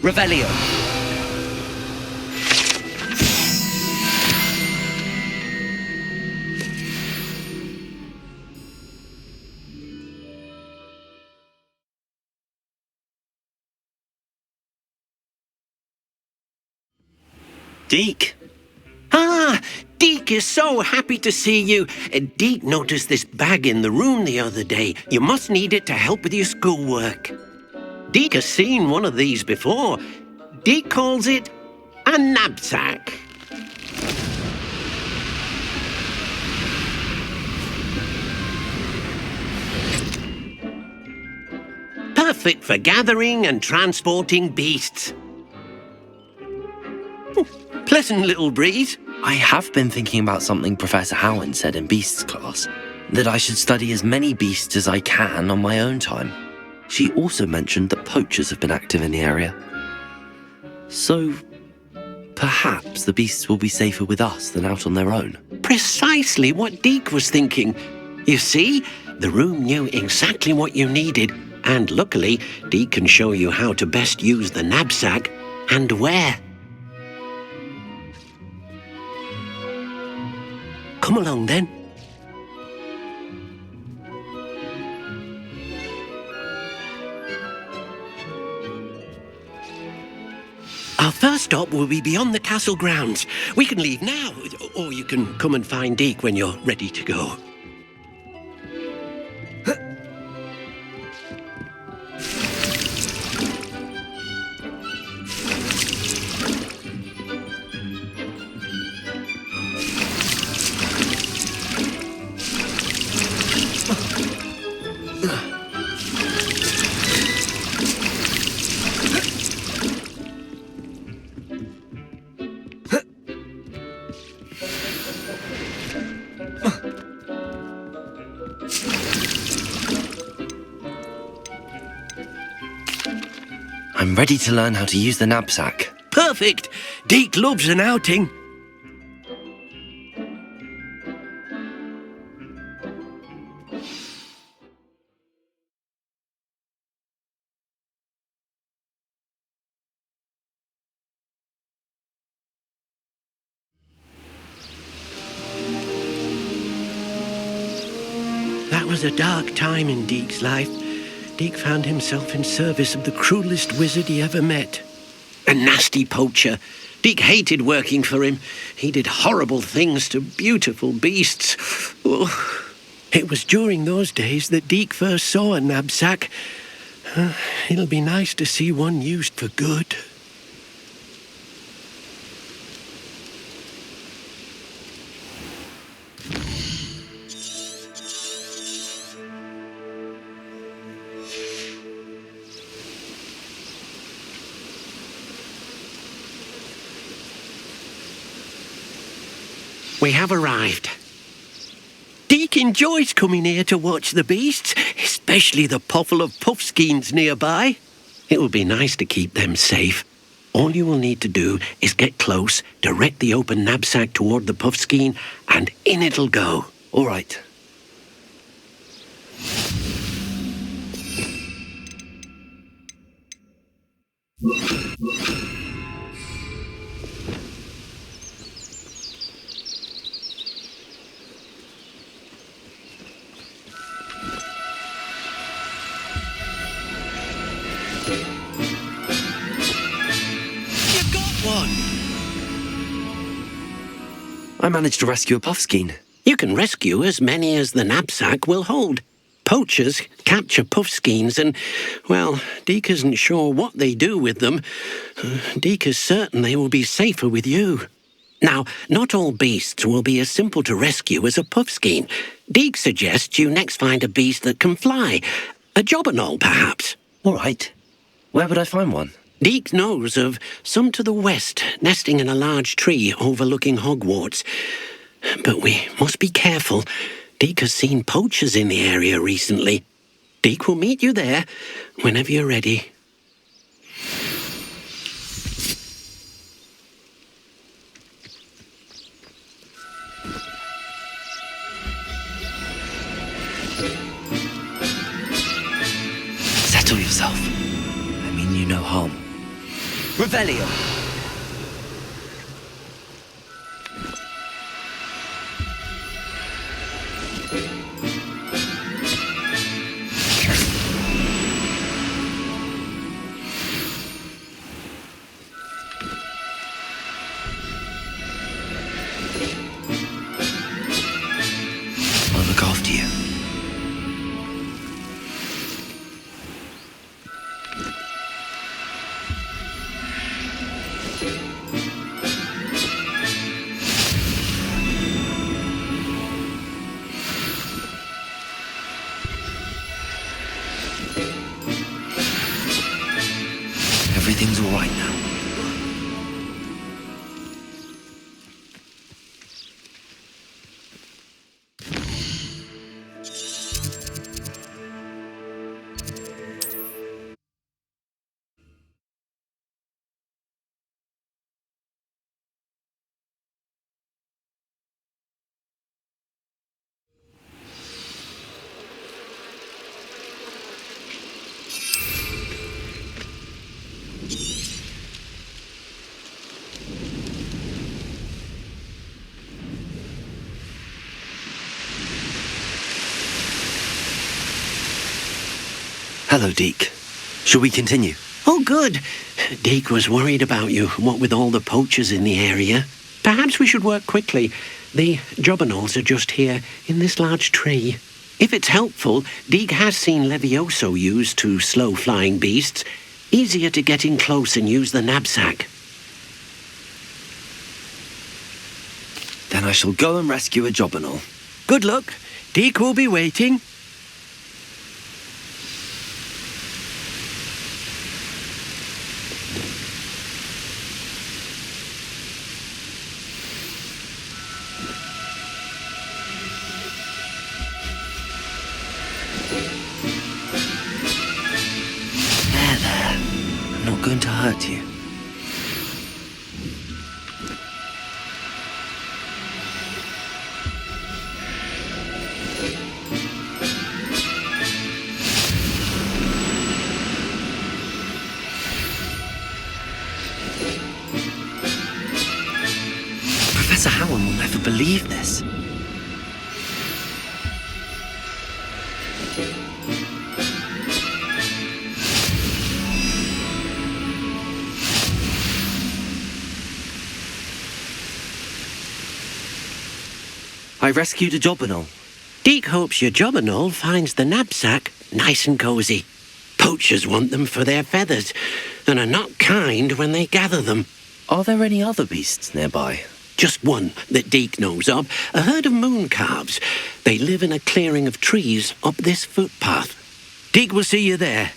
Revelio. Deke? Ah, Deke is so happy to see you. Deke noticed this bag in the room the other day. You must need it to help with your schoolwork. Deke has seen one of these before. Deke calls it a knapsack. Perfect for gathering and transporting beasts. Pleasant little breeze. I have been thinking about something Professor Howland said in Beasts class, that I should study as many beasts as I can on my own time. She also mentioned that poachers have been active in the area. So, perhaps the beasts will be safer with us than out on their own. Precisely what Deke was thinking. You see, the room knew exactly what you needed, and luckily, Deke can show you how to best use the knapsack and where. Come along then. Our first stop will be beyond the castle grounds. We can leave now, or you can come and find Deke when you're ready to go. I'm ready to learn how to use the knapsack. Perfect! Deke loves an outing. That was a dark time in Deke's life. Deke found himself in service of the cruelest wizard he ever met. A nasty poacher. Deke hated working for him. He did horrible things to beautiful beasts. Oh. It was during those days that Deke first saw a knapsack. It'll be nice to see one used for good. We have arrived. Deke enjoys coming here to watch the beasts, especially the potful of puffskeins nearby. It will be nice to keep them safe. All you will need to do is get close, direct the open knapsack toward the puffskein, and in it'll go. All right. I managed to rescue a puffskein. You can rescue as many as the knapsack will hold. Poachers capture puffskeins and, well, Deke isn't sure what they do with them. Deke is certain they will be safer with you. Now, not all beasts will be as simple to rescue as a puffskein. Deke suggests you next find a beast that can fly. A jobberknoll, perhaps. All right. Where would I find one? Deke knows of some to the west, nesting in a large tree overlooking Hogwarts. But we must be careful. Deke has seen poachers in the area recently. Deke will meet you there whenever you're ready. Settle yourself. I mean you no harm. Revelio! I'll look after you. Everything's all right now. Hello, Deke. Shall we continue? Oh, good. Deke was worried about you, what with all the poachers in the area. Perhaps we should work quickly. The jobberknolls are just here, in this large tree. If it's helpful, Deke has seen Levioso used to slow flying beasts. Easier to get in close and use the knapsack. Then I shall go and rescue a jobberknoll. Good luck. Deke will be waiting. There. I'm not going to hurt you. Professor Howard will never believe this. I rescued a jobberknoll. Deke hopes your jobberknoll finds the knapsack nice and cozy. Poachers want them for their feathers, and are not kind when they gather them. Are there any other beasts nearby? Just one that Deke knows of, a herd of moon calves. They live in a clearing of trees up this footpath. Deke will see you there.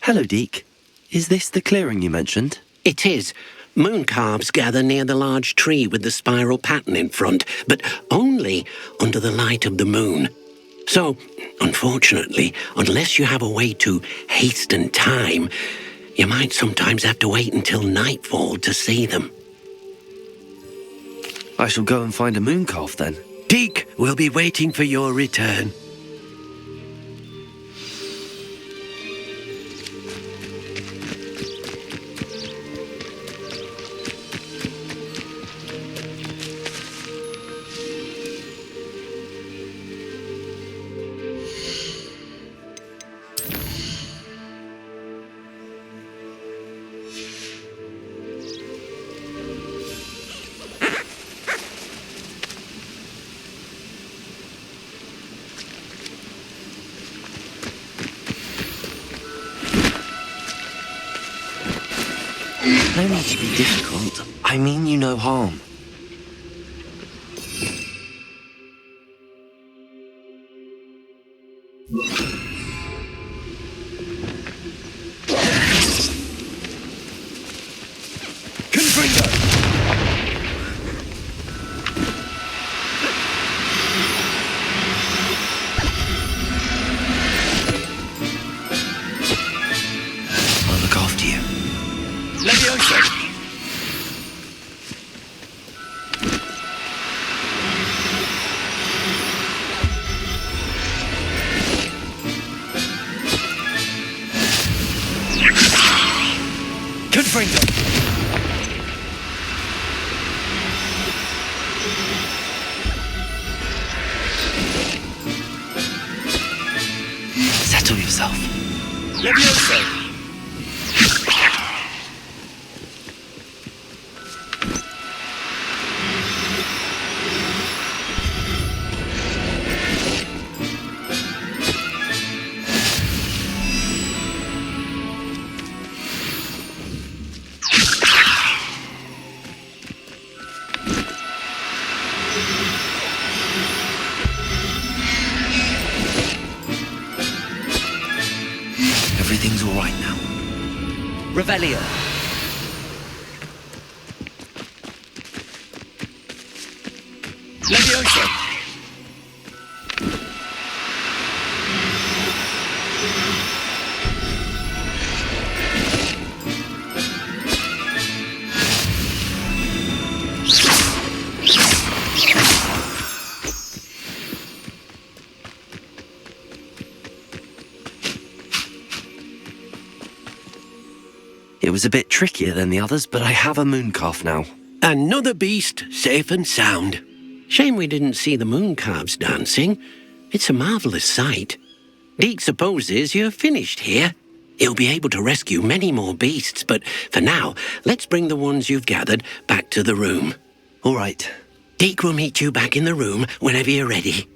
Hello, Deke. Is this the clearing you mentioned? It is. Moon calves gather near the large tree with the spiral pattern in front, but only under the light of the moon. So, unfortunately, unless you have a way to hasten time, you might sometimes have to wait until nightfall to see them. I shall go and find a moon calf then. Deke will be waiting for your return. No need to be difficult. I mean you no harm. Confringo! I'll look after you. Levioso! Confringo! Settle yourself. Levioso! Everything's all right now. Revelio! Levioso! It was a bit trickier than the others, but I have a mooncalf now. Another beast, safe and sound. Shame we didn't see the mooncalves dancing. It's a marvellous sight. Deke supposes you're finished here. He'll be able to rescue many more beasts, but for now, let's bring the ones you've gathered back to the room. All right. Deke will meet you back in the room whenever you're ready.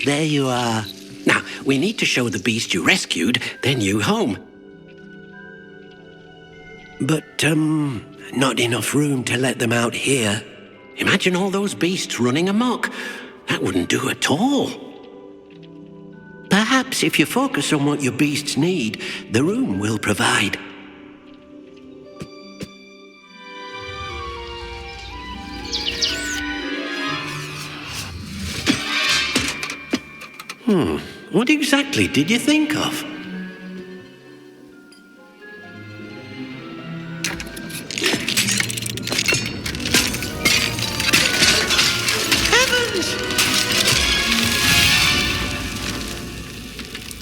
There you are. Now, we need to show the beast you rescued their new home. But, not enough room to let them out here. Imagine all those beasts running amok. That wouldn't do at all. Perhaps if you focus on what your beasts need, the room will provide. What exactly did you think of? Heavens!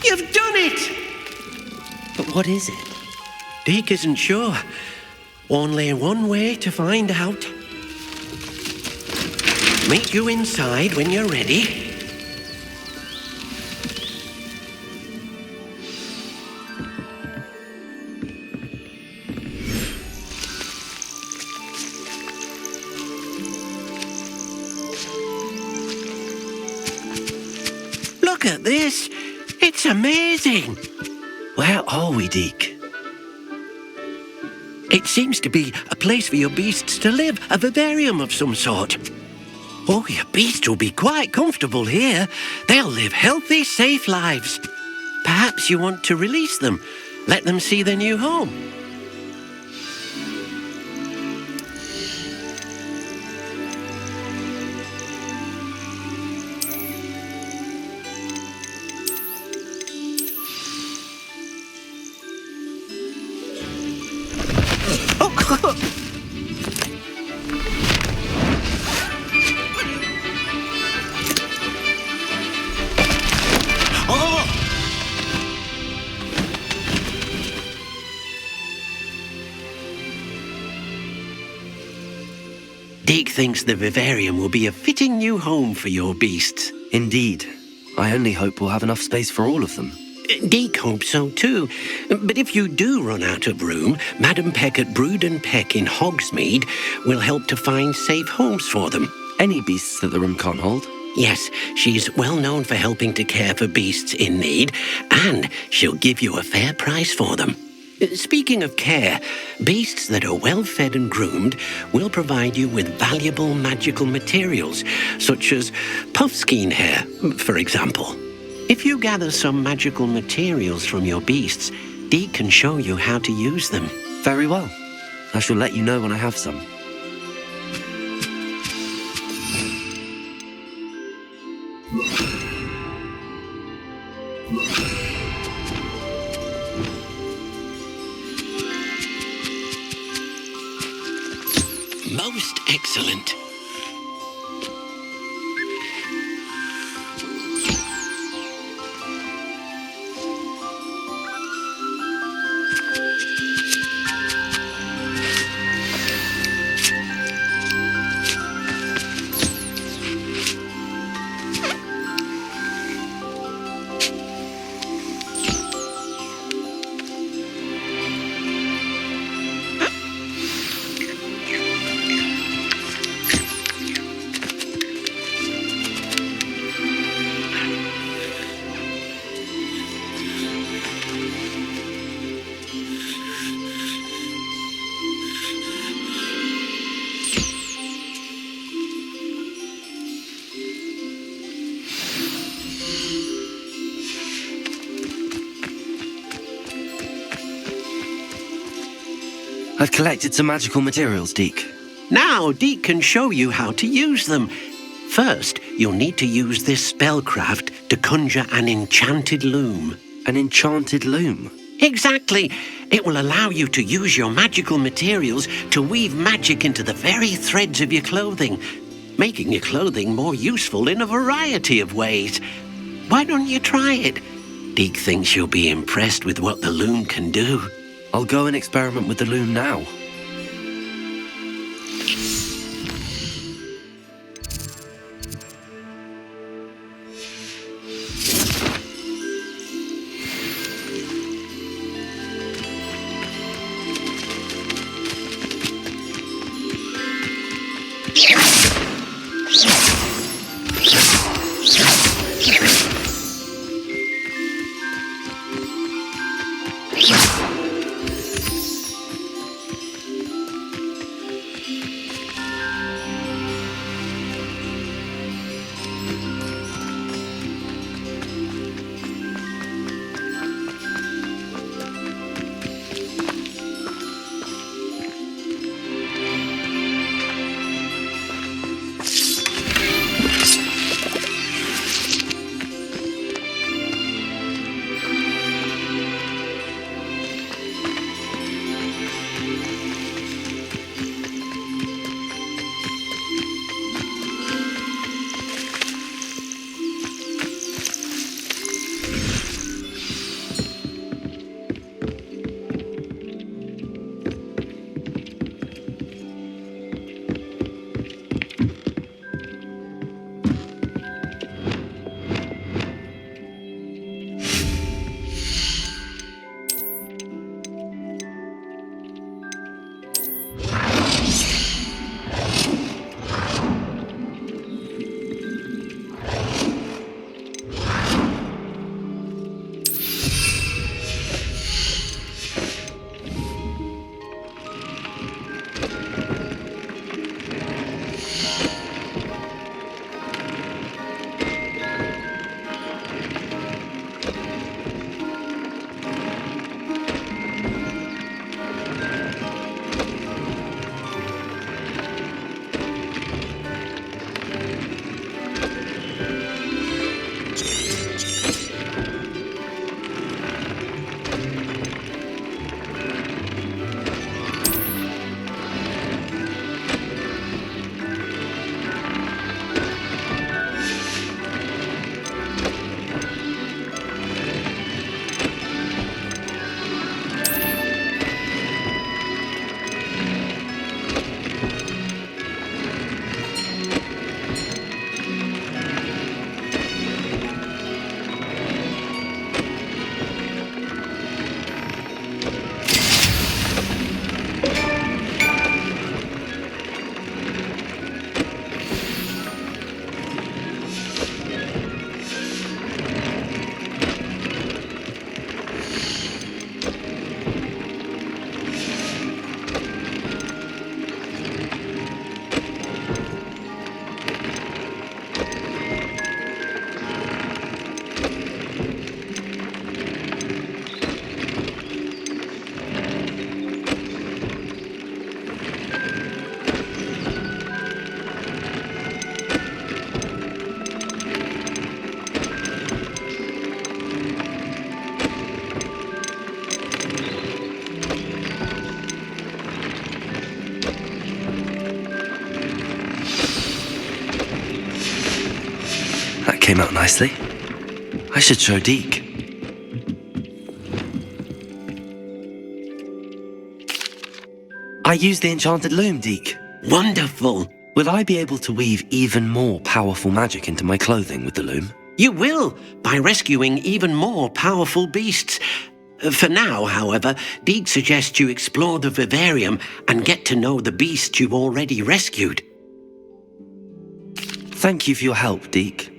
You've done it! But what is it? Deke isn't sure. Only one way to find out. Meet you inside when you're ready. Look at this. It's amazing. Where are we, Deke? It seems to be a place for your beasts to live, a vivarium of some sort. Oh, your beasts will be quite comfortable here. They'll live healthy, safe lives. Perhaps you want to release them, let them see their new home. Deke thinks the vivarium will be a fitting new home for your beasts. Indeed. I only hope we'll have enough space for all of them. Deke hopes so too. But if you do run out of room, Madam Peck at Brood and Peck in Hogsmeade will help to find safe homes for them. Any beasts that the room can't hold? Yes, she's well known for helping to care for beasts in need, and she'll give you a fair price for them. Speaking of care, beasts that are well fed and groomed will provide you with valuable magical materials, such as puffskein hair, for example. If you gather some magical materials from your beasts, Deke can show you how to use them. Very well. I shall let you know when I have some. Most excellent. I've collected some magical materials, Deke. Now Deke can show you how to use them. First, you'll need to use this spellcraft to conjure an enchanted loom. An enchanted loom? Exactly. It will allow you to use your magical materials to weave magic into the very threads of your clothing, making your clothing more useful in a variety of ways. Why don't you try it? Deke thinks you'll be impressed with what the loom can do. I'll go and experiment with the loom now. came out nicely. I should show Deke. I used the enchanted loom, Deke. Wonderful. Will I be able to weave even more powerful magic into my clothing with the loom? You will, by rescuing even more powerful beasts. For now, however, Deke suggests you explore the vivarium and get to know the beasts you've already rescued. Thank you for your help, Deke.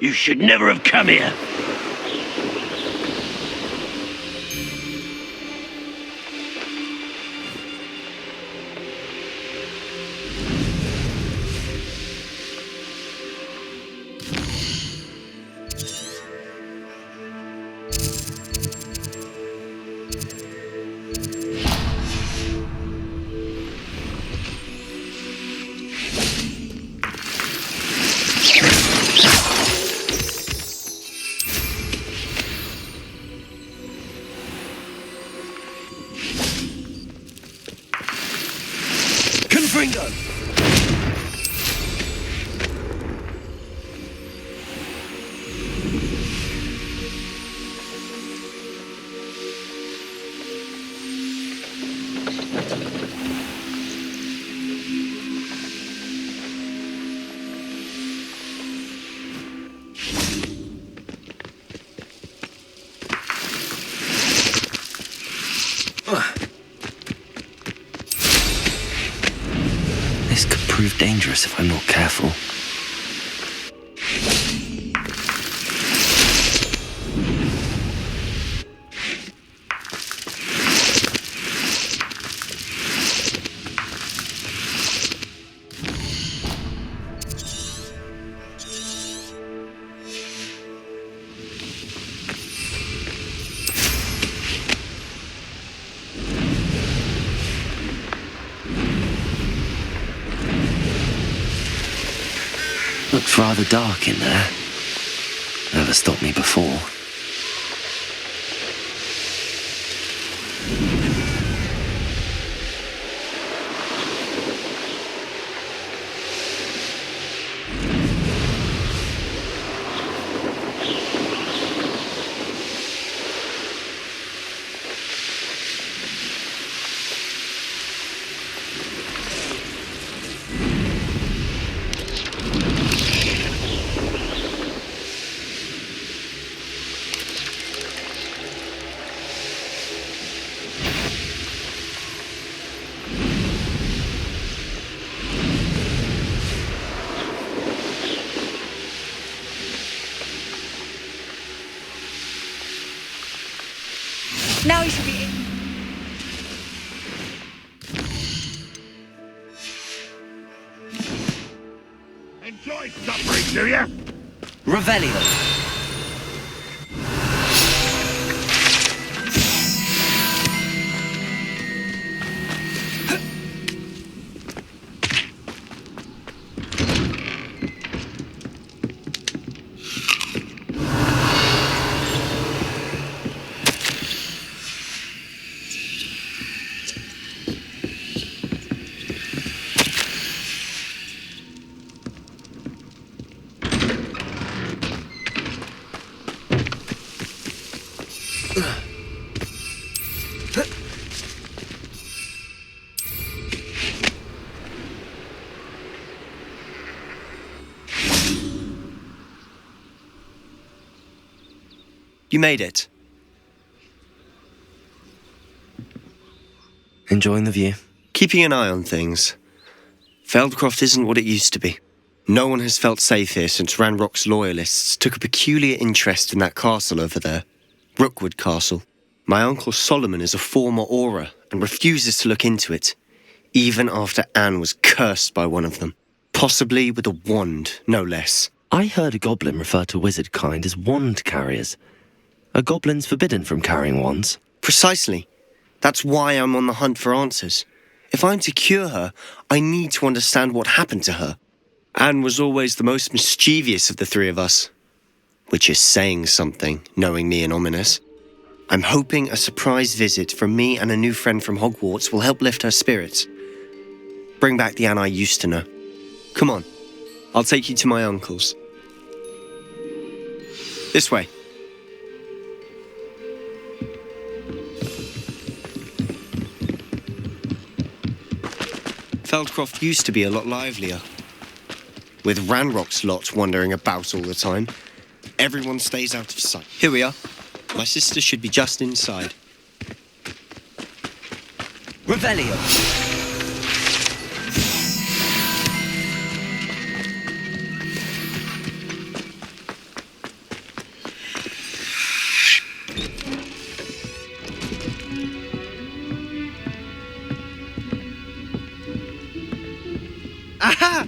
You should never have come here. Confringo! This could prove dangerous if I'm not careful. Looks rather dark in there. Never stopped me before. Now you should be... Enjoy suffering, do you? Revelio! You made it. Enjoying the view? Keeping an eye on things. Feldcroft isn't what it used to be. No one has felt safe here since Ranrock's loyalists took a peculiar interest in that castle over there. Rookwood Castle. My uncle Solomon is a former Auror and refuses to look into it, even after Anne was cursed by one of them. Possibly with a wand, no less. I heard a goblin refer to wizard kind as wand carriers. Are goblins forbidden from carrying wands? Precisely. That's why I'm on the hunt for answers. If I'm to cure her, I need to understand what happened to her. Anne was always the most mischievous of the three of us. Which is saying something, knowing me and Ominous. I'm hoping a surprise visit from me and a new friend from Hogwarts will help lift her spirits. Bring back the Anne I used to know. Come on, I'll take you to my uncle's. This way. Feldcroft used to be a lot livelier. With Ranrock's lot wandering about all the time, everyone stays out of sight. Here we are. My sister should be just inside. Revelio! Aha!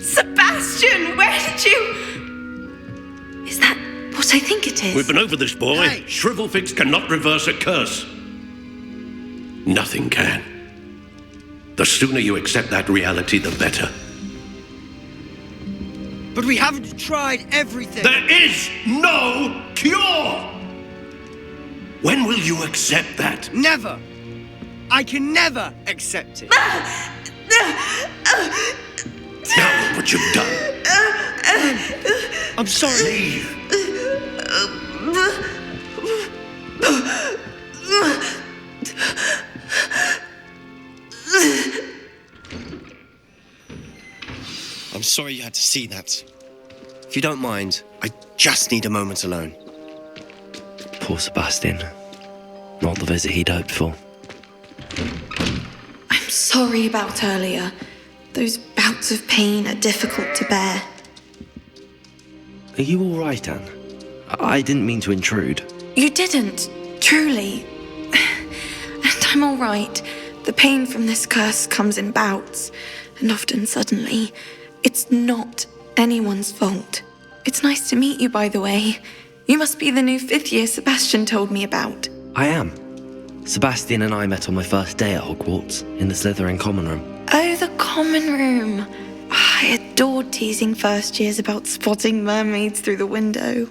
Sebastian, where did you... Is that what I think it is? We've been over this, boy. Hey. Shrivelfix cannot reverse a curse. Nothing can. The sooner you accept that reality, the better. But we haven't tried everything. There is no cure! When will you accept that? Never. I can never accept it. Now look what you've done. I'm sorry. Leave. I'm sorry you had to see that. If you don't mind, I just need a moment alone. Poor Sebastian. Not the visit he'd hoped for. I'm sorry about earlier. Those bouts of pain are difficult to bear. Are you all right, Anne? I didn't mean to intrude. You didn't, truly. And I'm all right. The pain from this curse comes in bouts, and often suddenly. It's not anyone's fault. It's nice to meet you, by the way. You must be the new 5th year Sebastian told me about. I am. Sebastian and I met on my first day at Hogwarts, in the Slytherin common room. Oh, the common room. I adored teasing first years about spotting mermaids through the window.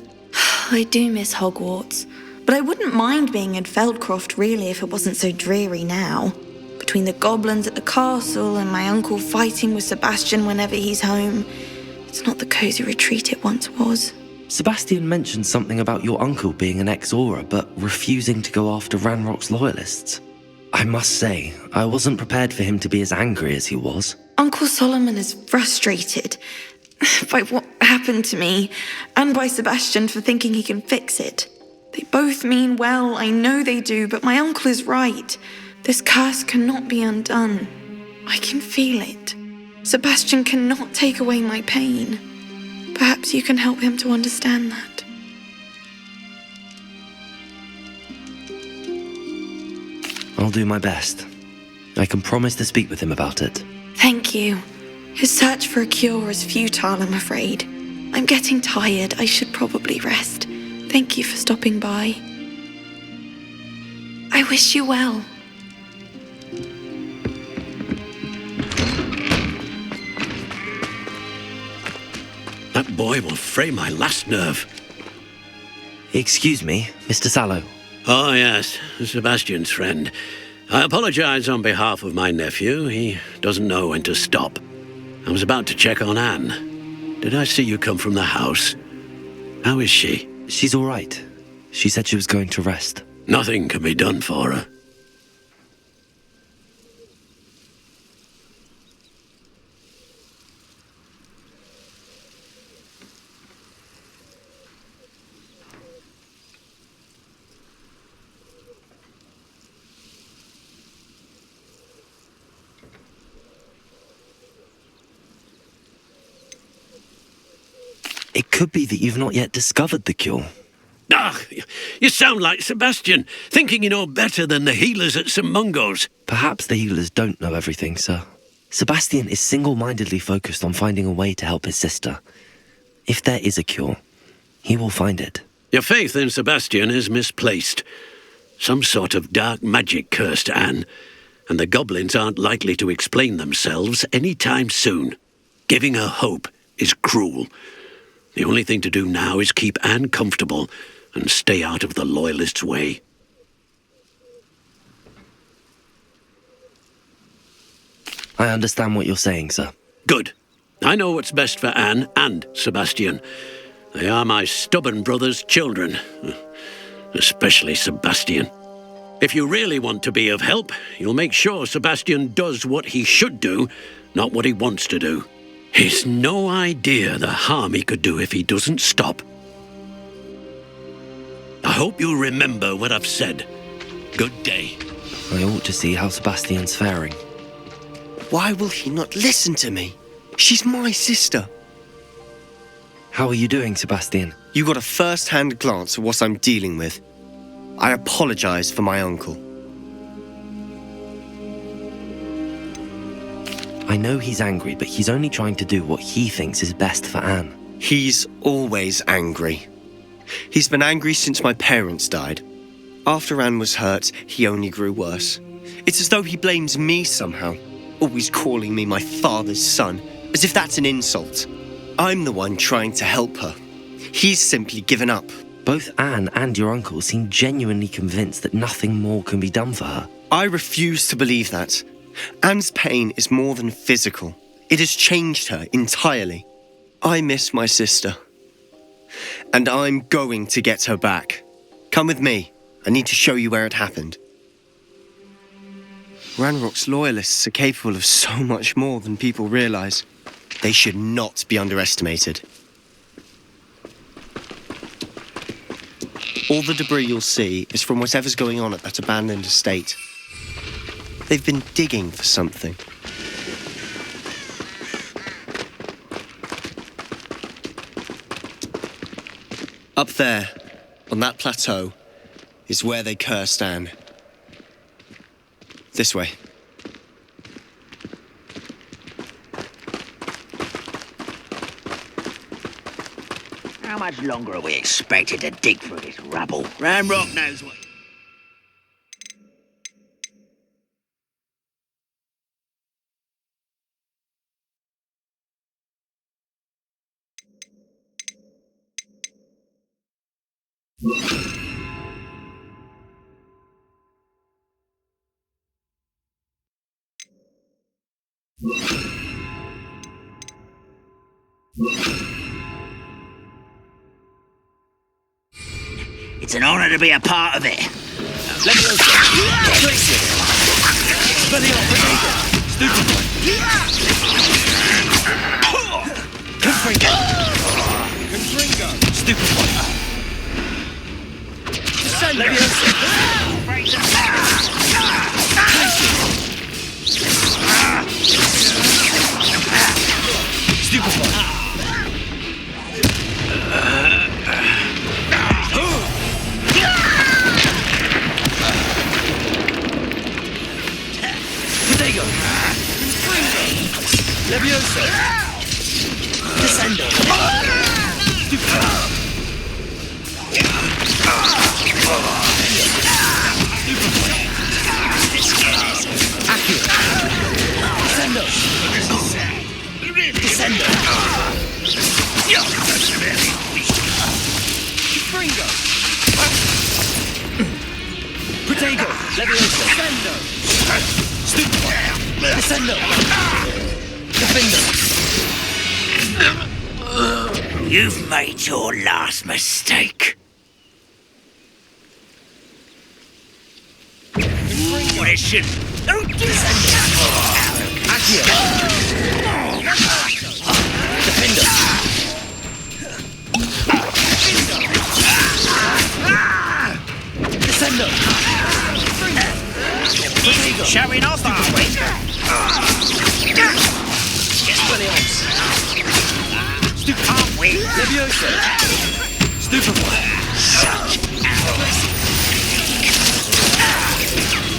I do miss Hogwarts, but I wouldn't mind being in Feldcroft really if it wasn't so dreary now. Between the goblins at the castle and my uncle fighting with Sebastian whenever he's home, it's not the cosy retreat it once was. Sebastian mentioned something about your uncle being an ex-Auror, but refusing to go after Ranrock's loyalists. I must say, I wasn't prepared for him to be as angry as he was. Uncle Solomon is frustrated by what happened to me, and by Sebastian for thinking he can fix it. They both mean well, I know they do, but my uncle is right. This curse cannot be undone. I can feel it. Sebastian cannot take away my pain. Perhaps you can help him to understand that. I'll do my best. I can promise to speak with him about it. Thank you. His search for a cure is futile, I'm afraid. I'm getting tired. I should probably rest. Thank you for stopping by. I wish you well. That boy will fray my last nerve. Excuse me, Mr. Sallow. Oh, yes, Sebastian's friend. I apologize on behalf of my nephew. He doesn't know when to stop. I was about to check on Anne. Did I see you come from the house? How is she? She's all right. She said she was going to rest. Nothing can be done for her. It could be that you've not yet discovered the cure. Ah, you sound like Sebastian, thinking you know better than the healers at St. Mungo's. Perhaps the healers don't know everything, sir. Sebastian is single-mindedly focused on finding a way to help his sister. If there is a cure, he will find it. Your faith in Sebastian is misplaced. Some sort of dark magic cursed Anne, and the goblins aren't likely to explain themselves any time soon. Giving her hope is cruel. The only thing to do now is keep Anne comfortable and stay out of the Loyalists' way. I understand what you're saying, sir. Good. I know what's best for Anne and Sebastian. They are my stubborn brother's children. Especially Sebastian. If you really want to be of help, you'll make sure Sebastian does what he should do, not what he wants to do. He's no idea the harm he could do if he doesn't stop. I hope you'll remember what I've said. Good day. I ought to see how Sebastian's faring. Why will he not listen to me? She's my sister. How are you doing, Sebastian? You got a first-hand glance at what I'm dealing with. I apologize for my uncle. I know he's angry, but he's only trying to do what he thinks is best for Anne. He's always angry. He's been angry since my parents died. After Anne was hurt, he only grew worse. It's as though he blames me somehow, always calling me my father's son, as if that's an insult. I'm the one trying to help her. He's simply given up. Both Anne and your uncle seem genuinely convinced that nothing more can be done for her. I refuse to believe that. Anne's pain is more than physical. It has changed her entirely. I miss my sister. And I'm going to get her back. Come with me. I need to show you where it happened. Ranrock's loyalists are capable of so much more than people realize. They should not be underestimated. All the debris you'll see is from whatever's going on at that abandoned estate. They've been digging for something. Up there, on that plateau, is where they cursed Anne. This way. How much longer are we expected to dig through this rubble? Ranrock knows what... It's an honor to be a part of it. Let me You've made your last mistake. What it should... Oh, showing off, are we? Can't we? Leviosa! Stupefy!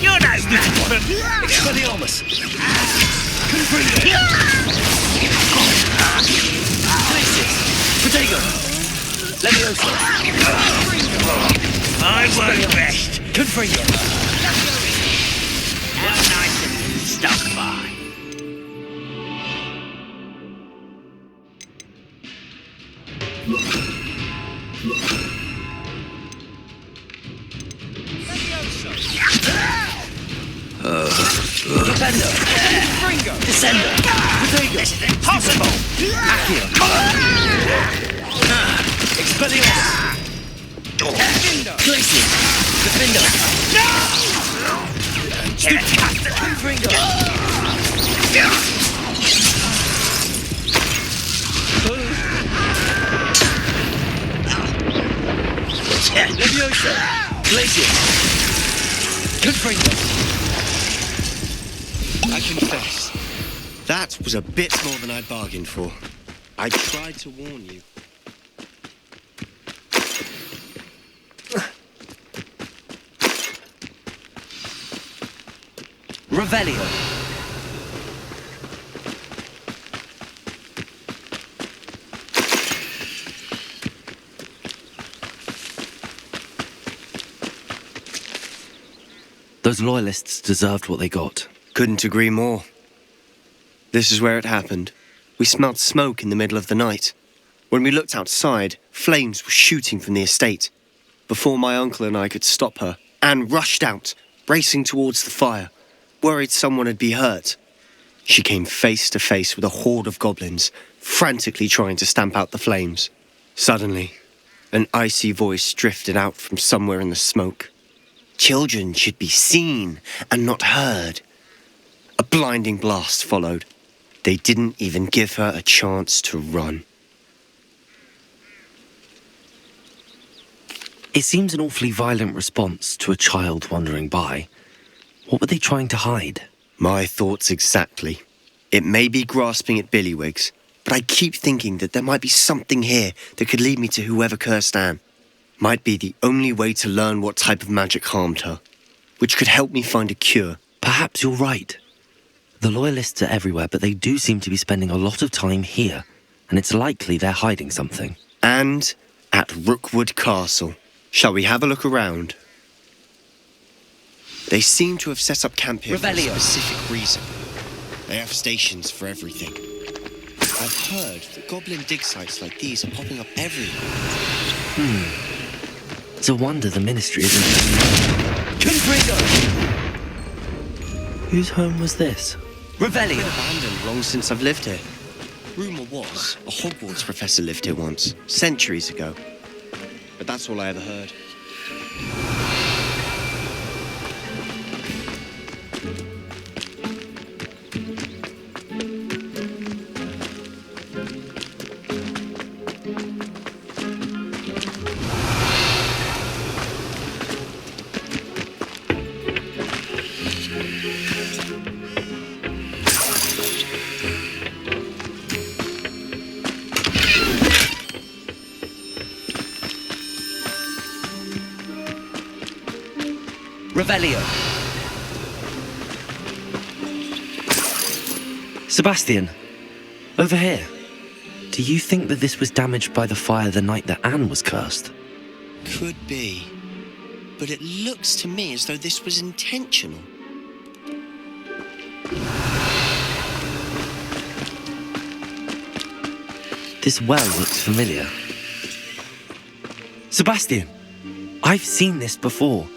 You're no Stupefy! Expelliarmus! Confringo! Glacius! Protego! Leviosa! I work best. Confringo! How nice of you to stop by. Defender! Fringo! Descender! Protego! This is impossible. Accio! Expelliarmus! Glacius! Defender! Get it, custard. Confringo! Leviosa! Glacius! Confringo! I confess, that was a bit more than I bargained for. I tried to warn you. Revelio! Those loyalists deserved what they got. Couldn't agree more. This is where it happened. We smelled smoke in the middle of the night. When we looked outside, flames were shooting from the estate. Before my uncle and I could stop her, Anne rushed out, racing towards the fire, worried someone had been hurt. She came face to face with a horde of goblins, frantically trying to stamp out the flames. Suddenly, an icy voice drifted out from somewhere in the smoke. Children should be seen and not heard. A blinding blast followed. They didn't even give her a chance to run. It seems an awfully violent response to a child wandering by. What were they trying to hide? My thoughts exactly. It may be grasping at Billywigs, but I keep thinking that there might be something here that could lead me to whoever cursed Anne. Might be the only way to learn what type of magic harmed her, which could help me find a cure. Perhaps you're right. The loyalists are everywhere, but they do seem to be spending a lot of time here, and it's likely they're hiding something. And at Rookwood Castle. Shall we have a look around? They seem to have set up camp here Revelio. for a specific reason. They have stations for everything. I've heard that goblin dig sites like these are popping up everywhere. It's a wonder the ministry isn't... Confringo! Whose home was this? Revelio! Abandoned long since I've lived here. Rumour was a Hogwarts professor lived here once, centuries ago. But that's all I ever heard. Revelio! Sebastian, over here. Do you think that this was damaged by the fire the night that Anne was cursed? Could be. But it looks to me as though this was intentional. This well looks familiar. Sebastian, I've seen this before.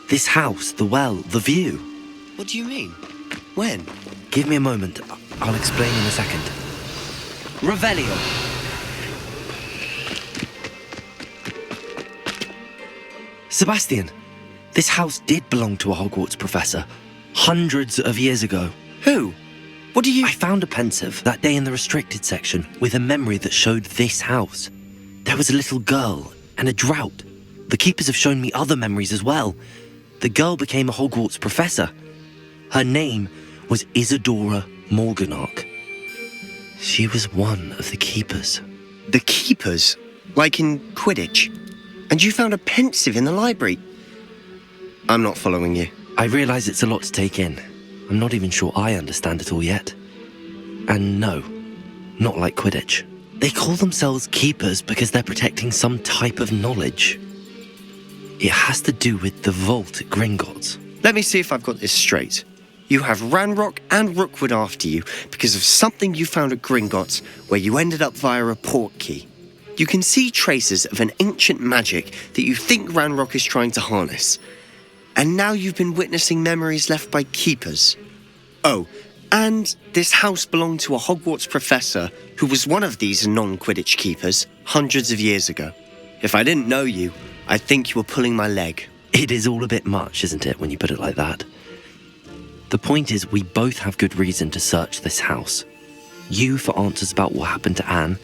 This house, the well, the view. What do you mean? When? Give me a moment. I'll explain in a second. Revelio. Sebastian, this house did belong to a Hogwarts professor. Hundreds of years ago. Who? What do you... I found a pensive that day in the restricted section with a memory that showed this house. There was a little girl and a drought. The keepers have shown me other memories as well. The girl became a Hogwarts professor. Her name was Isadora Morganach. She was one of the keepers. The keepers, like in Quidditch. And you found a pensive in the library. I'm not following you. I realise it's a lot to take in. I'm not even sure I understand it all yet. And no, not like Quidditch. They call themselves keepers because they're protecting some type of knowledge. It has to do with the vault at Gringotts. Let me see if I've got this straight. You have Ranrock and Rookwood after you because of something you found at Gringotts where you ended up via a portkey. You can see traces of an ancient magic that you think Ranrock is trying to harness. And now you've been witnessing memories left by keepers. Oh, and this house belonged to a Hogwarts professor who was one of these non-Quidditch keepers hundreds of years ago. If I didn't know you, I'd think you were pulling my leg. It is all a bit much, isn't it, when you put it like that? The point is, we both have good reason to search this house. You for answers about what happened to Anne,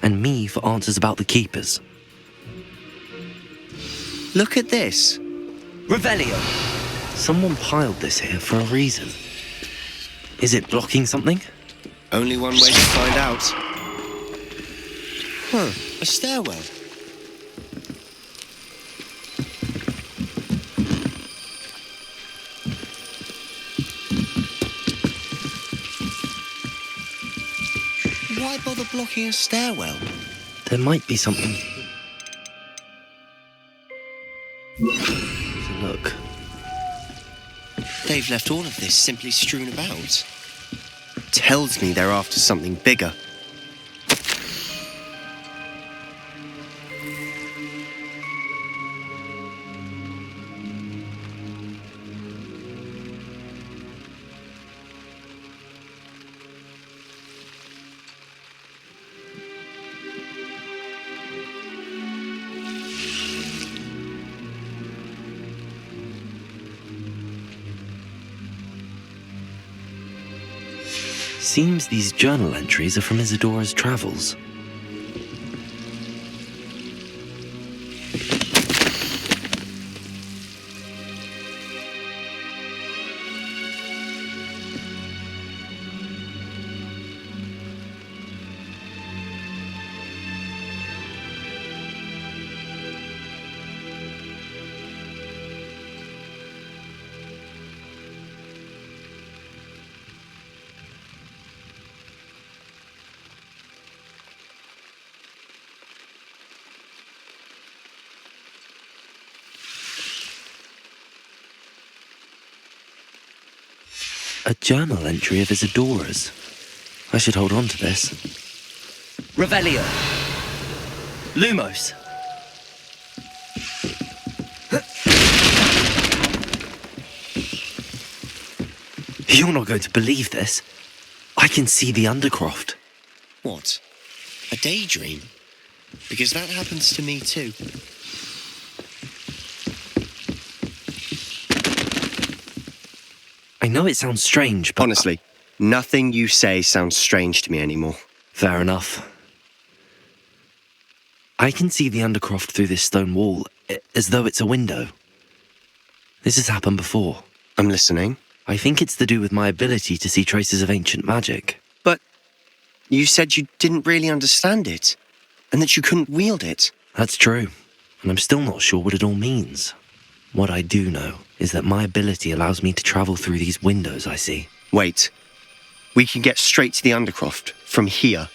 and me for answers about the keepers. Look at this. Revelio! Someone piled this here for a reason. Is it blocking something? Only one way to find out. A stairwell. Why bother blocking a stairwell? There might be something. Look. They've left all of this simply strewn about. Tells me they're after something bigger. Seems these journal entries are from Isadora's travels. A journal entry of Isadora's. I should hold on to this. Revelio. Lumos. You're not going to believe this. I can see the Undercroft. What? A daydream? Because that happens to me too. I know it sounds strange, but... Honestly, nothing you say sounds strange to me anymore. Fair enough. I can see the Undercroft through this stone wall, as though it's a window. This has happened before. I'm listening. I think it's to do with my ability to see traces of ancient magic. But you said you didn't really understand it, and that you couldn't wield it. That's true, and I'm still not sure what it all means. What I do know is that my ability allows me to travel through these windows I see. Wait. We can get straight to the Undercroft from here.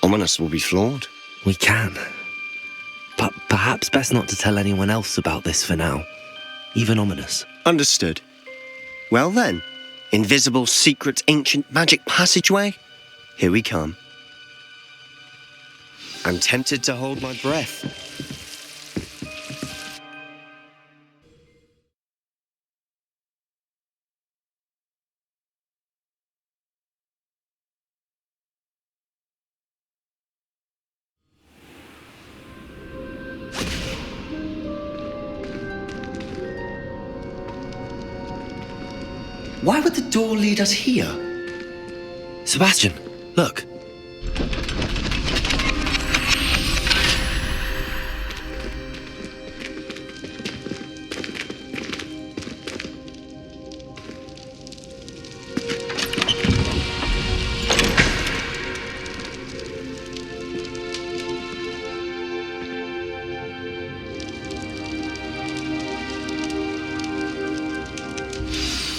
Ominous will be flawed. We can. But perhaps best not to tell anyone else about this for now. Even Ominous. Understood. Well then, invisible, secret, ancient magic passageway? Here we come. I'm tempted to hold my breath. Why would the door lead us here? Sebastian, look.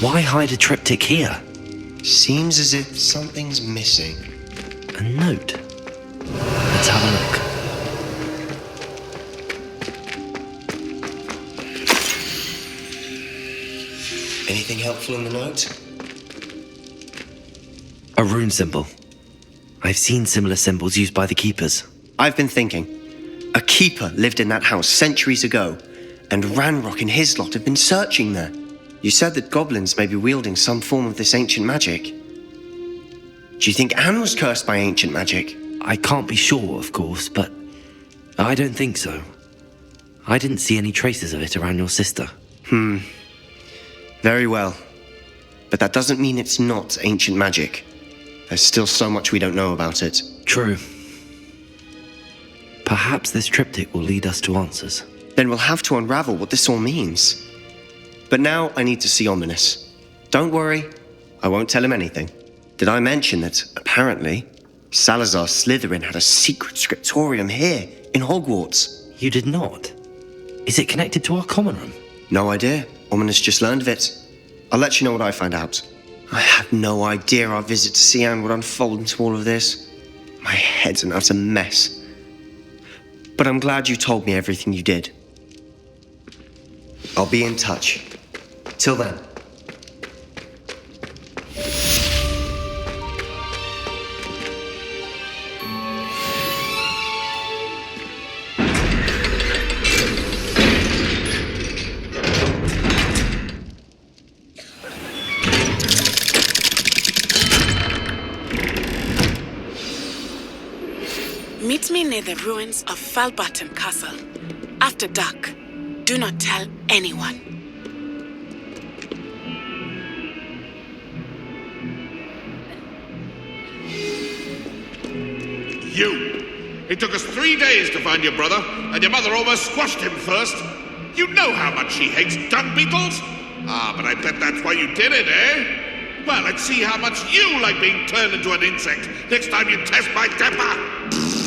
Why hide a triptych here? Seems as if something's missing. A note. Let's have a look. Anything helpful in the note? A rune symbol. I've seen similar symbols used by the keepers. I've been thinking. A keeper lived in that house centuries ago, and Ranrock and his lot have been searching there. You said that goblins may be wielding some form of this ancient magic. Do you think Anne was cursed by ancient magic? I can't be sure, of course, but I don't think so. I didn't see any traces of it around your sister. Very well. But that doesn't mean it's not ancient magic. There's still so much we don't know about it. True. Perhaps this triptych will lead us to answers. Then we'll have to unravel what this all means. But now I need to see Ominous. Don't worry, I won't tell him anything. Did I mention that, apparently, Salazar Slytherin had a secret scriptorium here, in Hogwarts? You did not? Is it connected to our common room? No idea. Ominous just learned of it. I'll let you know what I find out. I had no idea our visit to Sian would unfold into all of this. My head's an utter mess. But I'm glad you told me everything you did. I'll be in touch. Till then. Meet me near the ruins of Falbutton Castle. After dark. Do not tell anyone. You! It took us 3 days to find your brother, and your mother almost squashed him first. You know how much she hates dung beetles? Ah, but I bet that's why you did it, eh? Well, let's see how much you like being turned into an insect next time you test my temper.